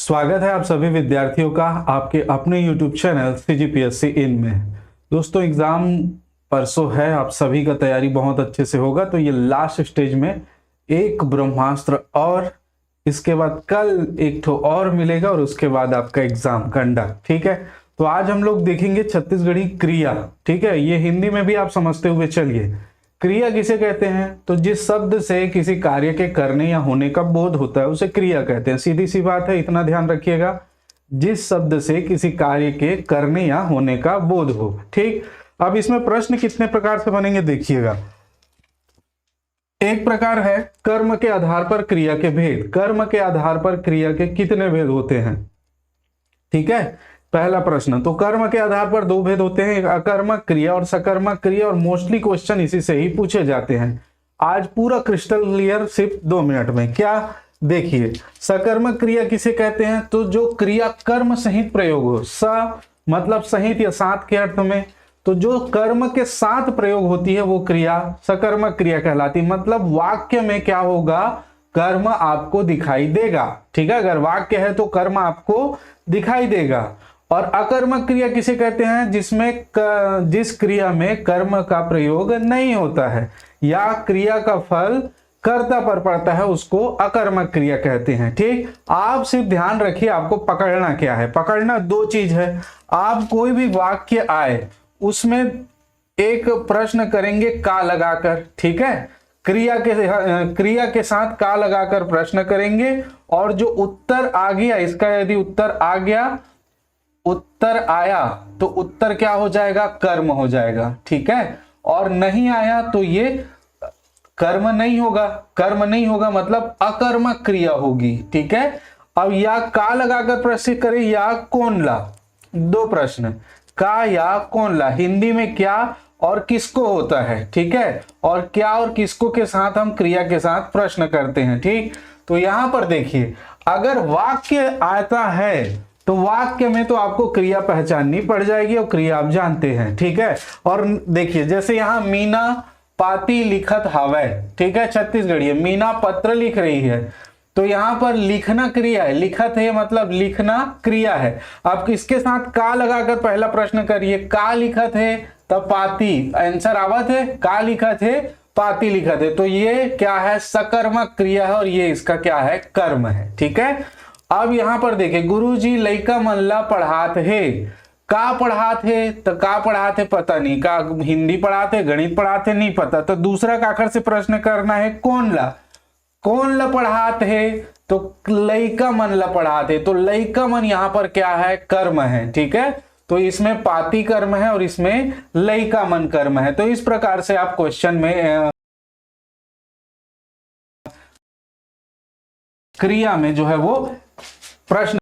स्वागत है आप सभी विद्यार्थियों का आपके अपने YouTube चैनल CGPSC इन में। दोस्तों एग्जाम परसों है, आप सभी का तैयारी बहुत अच्छे से होगा। तो ये लास्ट स्टेज में एक ब्रह्मास्त्र और इसके बाद कल एक ठो और मिलेगा और उसके बाद आपका एग्जाम कंडक्ट। ठीक है, तो आज हम लोग देखेंगे छत्तीसगढ़ी क्रिया। ठीक है, ये हिंदी में भी आप समझते हुए चलिए। क्रिया किसे कहते हैं? तो जिस शब्द से किसी कार्य के करने या होने का बोध होता है उसे क्रिया कहते हैं। सीधी सी बात है, इतना ध्यान रखिएगा। जिस शब्द से किसी कार्य के करने या होने का बोध हो। ठीक, अब इसमें प्रश्न कितने प्रकार से बनेंगे देखिएगा। एक प्रकार है कर्म के आधार पर क्रिया के भेद। कर्म के आधार पर क्रिया के कितने भेद होते हैं? ठीक है, पहला प्रश्न। तो कर्म के आधार पर दो भेद होते हैं, एक अकर्मक क्रिया और सकर्मक क्रिया, और मोस्टली क्वेश्चन इसी से ही पूछे जाते हैं। आज पूरा क्रिस्टल क्लियर सिर्फ 2 मिनट में। क्या? देखिए, सकर्मक क्रिया किसे कहते हैं? तो जो क्रिया कर्म सहित प्रयोग हो। स मतलब सहित या साथ के अर्थ में। तो जो कर्म के साथ प्रयोग होती है वो क्रिया सकर्मक क्रिया कहलाती। मतलब वाक्य में क्या होगा? कर्म आपको दिखाई देगा। ठीक है, अगर वाक्य है तो कर्म आपको दिखाई देगा। और अकर्मक क्रिया किसे कहते हैं? जिस क्रिया में कर्म का प्रयोग नहीं होता है या क्रिया का फल कर्ता पर पड़ता है उसको अकर्मक क्रिया कहते हैं। ठीक, आप सिर्फ ध्यान रखिए, आपको पकड़ना क्या है। पकड़ना 2 चीज है। आप कोई भी वाक्य आए उसमें एक प्रश्न करेंगे का लगाकर। ठीक है, क्रिया के साथ का लगाकर प्रश्न करेंगे, और जो उत्तर आ गया, इसका यदि उत्तर आया तो उत्तर क्या हो जाएगा? कर्म हो जाएगा। ठीक है, और नहीं आया तो ये कर्म नहीं होगा, मतलब अकर्मक क्रिया होगी। ठीक है, अब या का लगाकर प्रश्न करें या कौन ला। 2 प्रश्न, का या कौन ला। हिंदी में क्या और किसको होता है। ठीक है, और क्या और किसको के साथ हम क्रिया के साथ प्रश्न करते हैं। ठीक, तो यहां पर देखिए, अगर वाक्य आता है तो वाक्य में तो आपको क्रिया पहचाननी पड़ जाएगी और क्रिया आप जानते हैं। ठीक है, और देखिए जैसे यहां मीना पाती लिखत हवै। ठीक है, छत्तीसगढ़ी मीना पत्र लिख रही है, तो यहां पर लिखना क्रिया है, लिखत है मतलब लिखना क्रिया है। आप किसके साथ का लगाकर पहला प्रश्न करिए। का लिखत है तब पाती, आंसर आवत है। का लिखत है पाती लिखत है, तो ये क्या है? सकर्मक क्रिया है, और ये इसका क्या है? कर्म है। ठीक है, अब यहां पर देखिए, गुरुजी लइका मन ला पढ़ात है। का पढ़ात है? तो का पढ़ात है पता नहीं, का हिंदी पढ़ाते, गणित पढ़ाते, नहीं पता। तो दूसरा काकर से प्रश्न करना है, कौन ला पढ़ात है? तो लइका मन ला पढ़ाते, तो लइका मन यहां पर क्या है? कर्म है। ठीक है, तो इसमें पाती कर्म है और इसमें लइका मन कर्म है। तो इस प्रकार से आप क्वेश्चन में क्रिया में जो है वो प्रश्न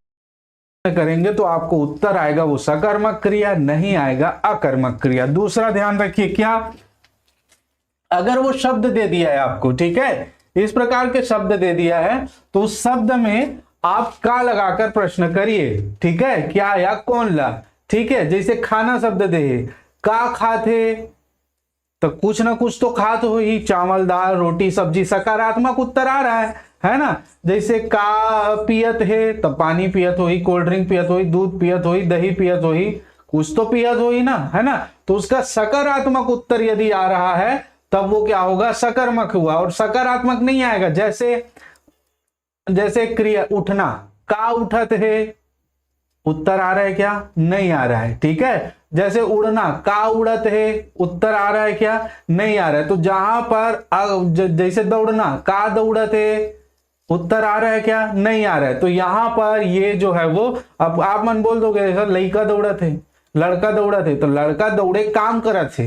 करेंगे तो आपको उत्तर आएगा वो सकर्मक क्रिया, नहीं आएगा अकर्मक क्रिया। दूसरा ध्यान रखिए, क्या? अगर वो शब्द दे दिया है आपको, ठीक है, इस प्रकार के शब्द दे दिया है, तो उस शब्द में आप का लगाकर प्रश्न करिए। ठीक है, क्या या कौन ला। ठीक है, जैसे खाना शब्द दे, का खाते, तो कुछ ना कुछ तो खात हो ही, चावल दाल रोटी सब्जी, सकारात्मक उत्तर आ रहा है ना। जैसे का पियत है तो पानी पियत हो ही, कोल्ड ड्रिंक पियत हो ही, दूध पियत हो ही, दही पियत हो ही, कुछ तो पियत हो ही ना, है ना। तो उसका सकारात्मक उत्तर यदि आ रहा है तब वो क्या होगा? सकर्मक हुआ। और सकारात्मक नहीं आएगा, जैसे क्रिया उठना, का उठत है, उत्तर आ रहा है क्या? नहीं आ रहा है। ठीक है, जैसे उड़ना, का उड़त है, उत्तर आ रहा है क्या? नहीं आ रहा है। तो जहां पर जैसे दौड़ना, का दौड़त है, उत्तर आ रहा है क्या? नहीं आ रहा है। तो यहां पर ये जो है वो, अब आप मन बोल दोगे सर लड़का दौड़त है, लड़का दौड़त है, तो लड़का दौड़े काम करत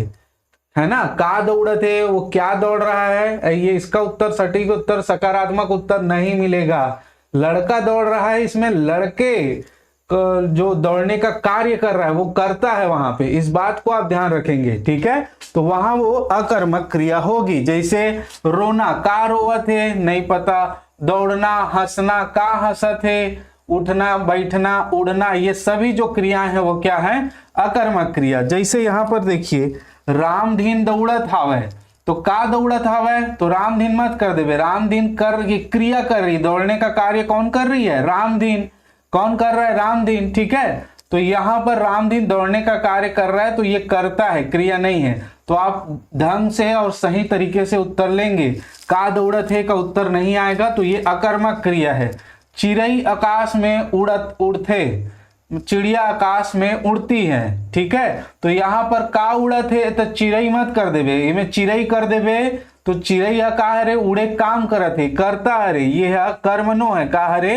है ना। का दौड़त है, वो क्या दौड़ रहा है, ये इसका उत्तर सटीक उत्तर सकारात्मक उत्तर नहीं मिलेगा। लड़का दौड़ रहा है, इसमें लड़के जो दौड़ने का कार्य कर रहा है वो करता है वहां पे, इस बात को आप ध्यान रखेंगे। ठीक है, तो वहां वो अकर्मक क्रिया होगी। जैसे रोना, का रोवत है, नहीं पता। दौड़ना, हंसना, का हंसत है। उठना, बैठना, उड़ना, ये सभी जो क्रियाएं हैं वो क्या है? अकर्मक क्रिया। जैसे यहां पर देखिए, रामधीन दौड़त हावे, तो का दौड़त हावे, तो रामधीन मत कर देवे, रामधीन कर क्रिया कर रही, दौड़ने का कार्य कौन कर रही है? रामधीन। कौन कर रहा है? रामदीन, ठीक है। तो यहां पर रामदीन दौड़ने का कार्य कर रहा है, तो ये करता है, क्रिया नहीं है। तो आप ढंग से और सही तरीके से उत्तर लेंगे। का दौड़त है का उत्तर नहीं आएगा, तो ये अकर्मक क्रिया है। चिड़ई आकाश में उड़ते, चिड़िया आकाश में उड़ती है, ठीक है। तो यहाँ पर का उड़त है तो चिड़ई मत कर देवे, इमें चिड़ई कर देवे तो चिड़ई का हरे उड़े काम करत है, करता हरे, ये है कर्मनो है, का हरे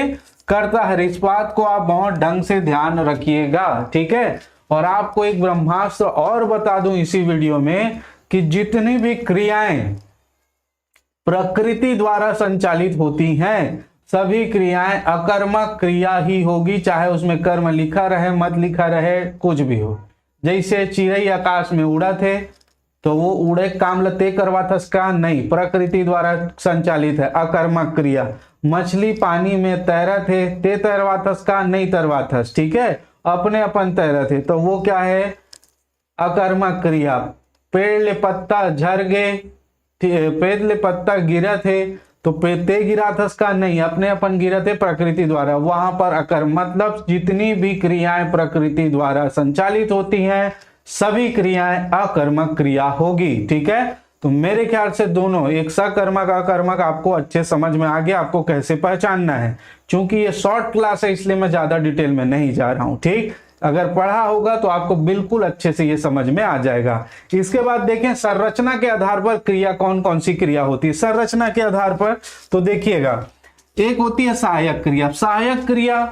करता हरे। इस बात को आप बहुत ढंग से ध्यान रखिएगा, ठीक है। और आपको एक ब्रह्मास्त्र और बता दूं इसी वीडियो में कि जितनी भी क्रियाएं प्रकृति द्वारा संचालित होती हैं, सभी क्रियाएं अकर्मक क्रिया ही होगी, चाहे उसमें कर्म लिखा रहे मत लिखा रहे, कुछ भी हो। जैसे चिड़ई आकाश में उड़ा थे तो वो उड़े काम लते करवा था, का नहीं, प्रकृति द्वारा संचालित है, अकर्मक क्रिया। मछली पानी में तैरा थे, ते तैरवा था, का नहीं तैरवा था, ठीक है, अपने अपन तैरा थे, तो वो क्या है? अकर्मक क्रिया। पेड़ ले पत्ता झड़ गए, पेड़ ले पत्ता गिरा थे तो पेते गिरा था, का नहीं, अपने अपन गिरा थे, प्रकृति द्वारा। वहां पर अकर्म, मतलब जितनी भी क्रियाएं प्रकृति द्वारा संचालित होती हैं, सभी क्रियाएं अकर्मक क्रिया होगी, ठीक है। तो मेरे ख्याल से दोनों, एक सकर्मक अकर्मक, आपको अच्छे समझ में आ गया, आपको कैसे पहचानना है। क्योंकि ये शॉर्ट क्लास है इसलिए मैं ज्यादा डिटेल में नहीं जा रहा हूं, ठीक। अगर पढ़ा होगा तो आपको बिल्कुल अच्छे से ये समझ में आ जाएगा। इसके बाद देखें संरचना के आधार पर क्रिया कौन कौन सी क्रिया होती है। संरचना के आधार पर तो देखिएगा, एक होती है सहायक क्रिया। सहायक क्रिया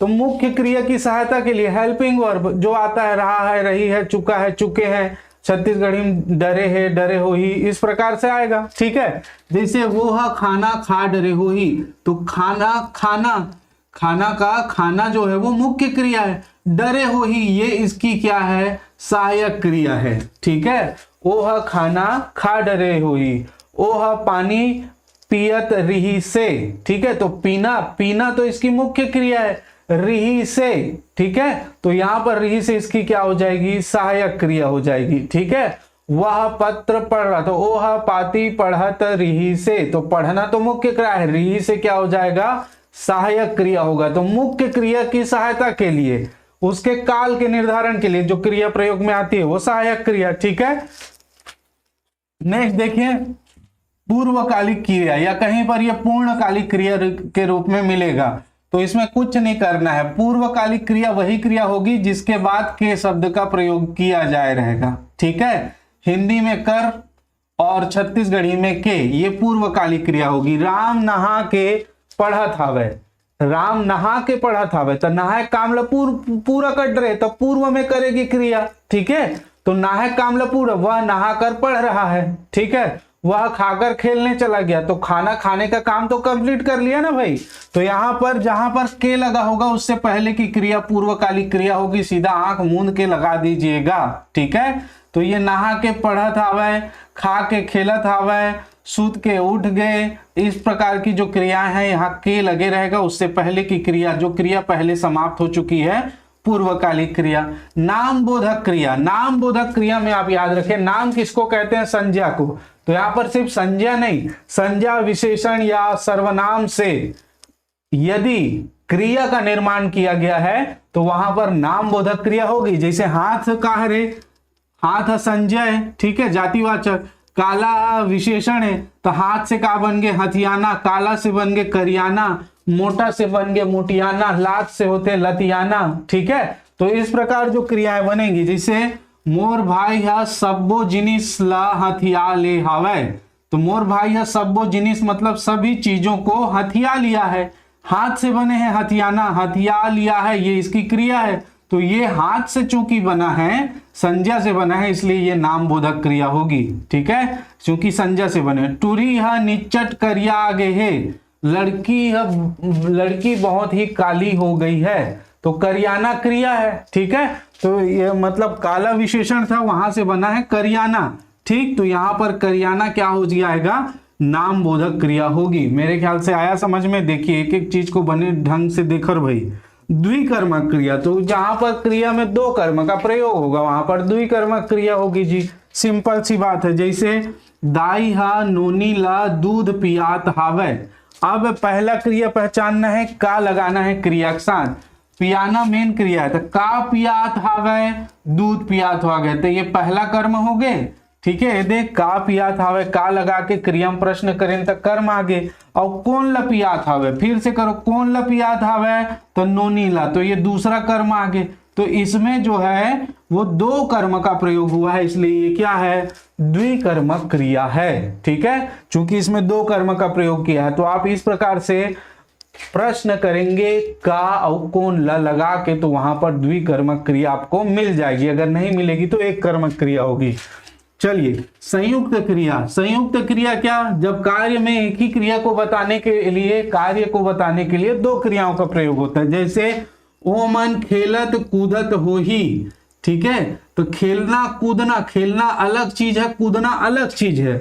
तो मुख्य क्रिया की सहायता के लिए हेल्पिंग वर्ब जो आता है, रहा है, रही है, चुका है, चुके हैं, छत्तीसगढ़ी में डरे है, डरे हो ही, इस प्रकार से आएगा, ठीक है। जैसे वो हा खाना खा डरे हो ही, तो खाना, खाना का खाना जो है वो मुख्य क्रिया है, डरे हो ही ये इसकी क्या है? सहायक क्रिया है, ठीक है। ओह खाना खा डरे हो ही, ओह पानी पियत रही से, ठीक है। तो पीना तो इसकी मुख्य क्रिया है, रही से, ठीक है। तो यहां पर रही से इसकी क्या हो जाएगी? सहायक क्रिया हो जाएगी, ठीक है। वह पत्र पढ़ रहा, तो ओह पाती पढ़त रही से, तो पढ़ना तो मुख्य क्रिया है, रही से क्या हो जाएगा? सहायक क्रिया होगा। तो मुख्य क्रिया की सहायता के लिए, उसके काल के निर्धारण के लिए जो क्रिया प्रयोग में आती है वो सहायक क्रिया, ठीक है। नेक्स्ट देखिए, पूर्वकालिक क्रिया, या कहीं पर यह पूर्णकालिक क्रिया के रूप में मिलेगा, तो इसमें कुछ नहीं करना है। पूर्वकालिक क्रिया वही क्रिया होगी जिसके बाद के शब्द का प्रयोग किया जाए रहेगा, ठीक है। हिंदी में कर और छत्तीसगढ़ी में के, ये पूर्वकालिक क्रिया होगी। राम नहा के पढ़त हावे, राम नहा के पढ़त हावे, तो नहाए कामला पूरा कट रहे, तो पूर्व में करेगी क्रिया, ठीक है। तो नहाए कामला पूरा, वह नहा कर पढ़ रहा है, ठीक है। वह खाकर खेलने चला गया, तो खाना खाने का काम तो कंप्लीट कर लिया ना भाई। तो यहाँ पर जहां पर के लगा होगा उससे पहले की क्रिया पूर्वकालिक क्रिया होगी, सीधा आंख मूंद के लगा दीजिएगा, ठीक है। तो ये नहा के पढ़त हावे, खा के खेलत हावे, सूत के उठ गए, इस प्रकार की जो क्रियाएं हैं यहाँ के लगे रहेगा, उससे पहले की क्रिया, जो क्रिया पहले समाप्त हो चुकी है, पूर्वकालिक क्रिया। नाम बोधक क्रिया, नाम बोधक क्रिया में आप याद रखें, नाम किसको कहते हैं? संज्ञा को। तो यहाँ पर सिर्फ संज्ञा नहीं, संज्ञा, विशेषण या सर्वनाम से यदि क्रिया का निर्माण किया गया है तो वहां पर नाम बोधक क्रिया होगी। जैसे हाथ का हरे, हाथ संज्ञा है, ठीक है, जातिवाचक। काला विशेषण है, तो हाथ से का बन गए? हथियाना। काला से बन गए करियाना, मोटा से बन गए मोटियाना, लात से होते लतियाना, ठीक है। तो इस प्रकार जो क्रियाएं बनेंगी, जैसे मोर भाई है सब्बो जिनिस ला हथिया ले हावे, तो मोर भाई है सब्बो जिनिस मतलब सभी चीजों को हथिया लिया है, हाथ से बने हैं हथियाना, हथिया लिया है, ये इसकी क्रिया है। तो ये हाथ से चूंकि बना है, संज्ञा से बना है, इसलिए ये नाम बोधक क्रिया होगी, ठीक है, क्योंकि संज्ञा से बने। टूरी है निचट करिया आगे है, लड़की बहुत ही काली हो गई है, तो करियाना क्रिया है, ठीक है। तो ये मतलब काला विशेषण था, वहां से बना है करियाना, ठीक। तो यहां पर करियाना क्या हो जाएगा? नाम बोधक क्रिया होगी। मेरे ख्याल से आया समझ में। देखिए एक एक चीज को बने ढंग से देखो भाई। द्विकर्मक क्रिया, तो जहां पर क्रिया में दो कर्म का प्रयोग होगा वहां पर द्विकर्मक क्रिया होगी जी, सिंपल सी बात है। जैसे दाई हा नोनी ला दूध पियात हावे, अब पहला क्रिया पहचानना है, का लगाना है क्रिया के साथ। पियाना मेन क्रिया है, तो का पियात हावे, दूध पियात हो गए, तो ये पहला कर्म हो गए। ठीक है, देख का पियात हावे, का लगा के क्रिया में प्रश्न करें तो कर्म आगे। और कौन ला पियात हावे, फिर से करो, कौन ला पियात हावे, तो नोनी ला, तो ये दूसरा कर्म आगे। तो इसमें जो है वो दो कर्म का प्रयोग हुआ है, इसलिए ये क्या है, द्विकर्मक क्रिया है। ठीक है, चूंकि इसमें दो कर्म का प्रयोग किया है, तो आप इस प्रकार से प्रश्न करेंगे का और कौन ला लगा के, तो वहां पर द्विकर्मक क्रिया आपको मिल जाएगी। अगर नहीं मिलेगी तो एक कर्मक क्रिया होगी। चलिए, संयुक्त क्रिया। संयुक्त क्रिया क्या, जब कार्य में एक ही क्रिया को बताने के लिए, कार्य को बताने के लिए दो क्रियाओं का प्रयोग होता है। जैसे ओमन खेलत कूदत हो ही। ठीक है, तो खेलना कूदना, खेलना अलग चीज है, कूदना अलग चीज है।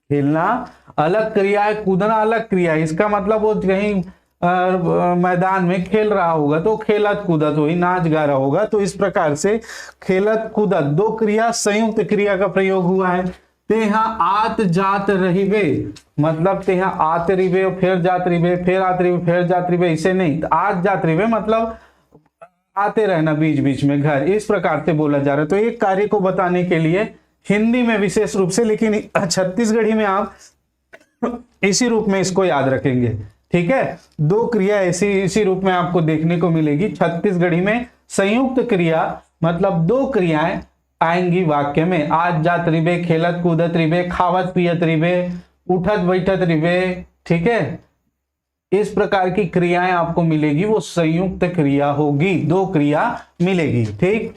खेलना अलग क्रिया है, कूदना अलग क्रिया है। इसका मतलब वो कहीं मैदान में खेल रहा होगा तो खेलत कूदत हो ही, नाच गा रहा होगा। तो इस प्रकार से खेलत कूदत दो क्रिया संयुक्त क्रिया का प्रयोग हुआ है। तेहा आत जात रहिबे, मतलब तेहा आत रिबे, फिर जात रिबे, फिर आत रिबे, फिर जात रिबे, इसे नहीं। आत जात रिबे मतलब आते रहना बीच बीच में घर, इस प्रकार से बोला जा रहा है। तो एक कार्य को बताने के लिए हिंदी में विशेष रूप से, लेकिन छत्तीसगढ़ी में आप इसी रूप में इसको याद रखेंगे। ठीक है, दो क्रिया इसी रूप में आपको देखने को मिलेगी छत्तीसगढ़ी में। संयुक्त क्रिया मतलब दो क्रियाएं आएंगी वाक्य में, आज जात रिबे, खेलत कूदत रिबे, खावत पियत रिबे, उठत बैठत रिबे। ठीक है, इस प्रकार की क्रियाएं आपको मिलेगी, वो संयुक्त क्रिया होगी, दो क्रिया मिलेगी। ठीक,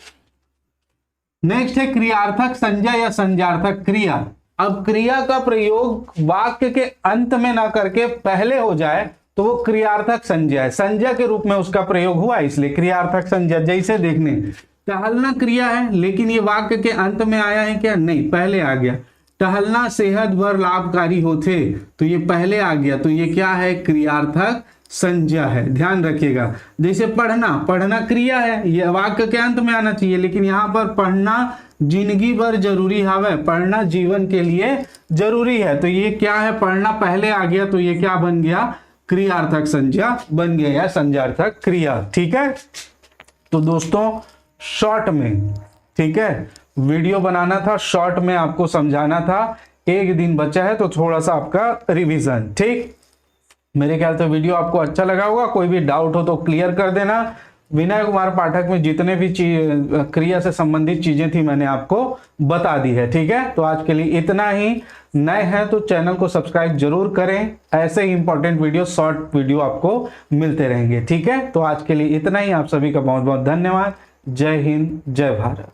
नेक्स्ट है क्रियार्थक संज्ञा या संज्ञार्थक क्रिया। अब क्रिया का प्रयोग वाक्य के अंत में ना करके पहले हो जाए तो वो क्रियार्थक संज्ञा है, संज्ञा के रूप में उसका प्रयोग हुआ, इसलिए क्रियार्थक संज्ञा। जैसे देखने, टहलना क्रिया है, लेकिन ये वाक्य के अंत में आया है क्या, नहीं, पहले आ गया। टहलना सेहत बर लाभकारी होते, तो ये पहले आ गया, तो ये क्या है, क्रियार्थक संज्ञा है, ध्यान रखिएगा। जैसे पढ़ना, पढ़ना क्रिया है, ये वाक्य के अंत में आना चाहिए, लेकिन यहाँ पर पढ़ना जिंदगी भर जरूरी है, पढ़ना जीवन के लिए जरूरी है, तो ये क्या है, पढ़ना पहले आ गया, तो ये क्या बन गया, क्रियार्थक संज्ञा बन गया या संज्ञार्थक क्रिया। ठीक है, तो दोस्तों शॉर्ट में, ठीक है, वीडियो बनाना था, शॉर्ट में आपको समझाना था, एक दिन बचा है तो थोड़ा सा आपका रिवीजन। ठीक, मेरे ख्याल से वीडियो आपको अच्छा लगा होगा। कोई भी डाउट हो तो क्लियर कर देना। विनय कुमार पाठक में जितने भी क्रिया से संबंधित चीजें थी मैंने आपको बता दी है। ठीक है, तो आज के लिए इतना ही। नए हैं तो चैनल को सब्सक्राइब जरूर करें, ऐसे ही इंपॉर्टेंट वीडियो, शॉर्ट वीडियो आपको मिलते रहेंगे। ठीक है, तो आज के लिए इतना ही। आप सभी का बहुत बहुत धन्यवाद। जय हिंद, जय भारत।